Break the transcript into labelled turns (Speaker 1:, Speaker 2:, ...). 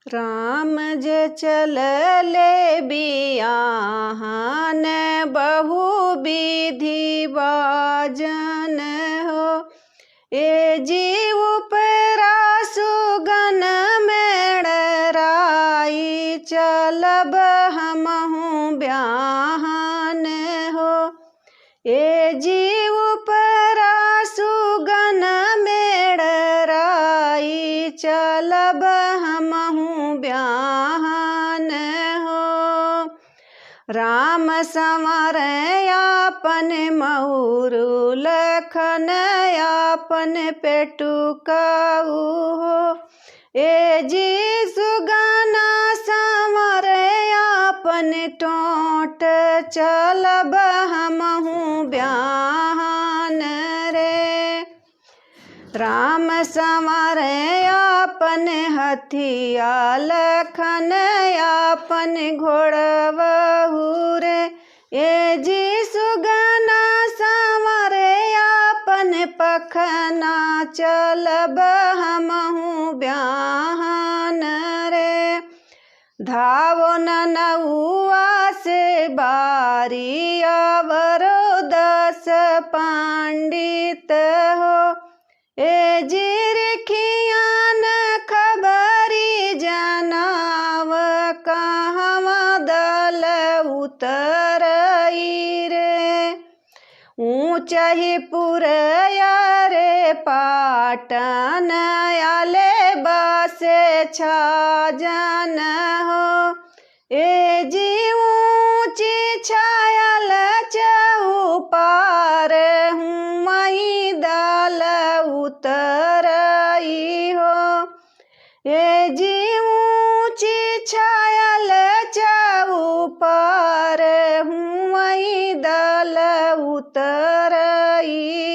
Speaker 1: राम जे चलले बियाहन बहु विधि बाजन हो। ए जीव परा सुगन मेड़राई चलब हमहु ब्याहन हो। ए जीव परा सुगन मेड़राई चलब हमहु ब्याहन हो। राम संवर आपन महुरु लखन आपन पेटुकाऊ हो। ए जी सुगना संवर आपन टोट चलब हमहु ब्याहन रे। राम संवर आपन हथिया लखन आपन घोड़बहु रे। ए जी सुगना संवर आपन पखना चलब हमहु ब्याहन रे। धावो ननउआ से बारी आवरो 10 पंडित हो। ए जिरखियान खबरी जनाव कहवा दल उतरई रे। ऊँचही पुरया रे पाटन आले बासे छाजन हो। ए जी ऊँची छायल चौपार हूँ मही दल उतरई हो। ए जी ऊँची छायल चौपार हूँ मही दल उतरई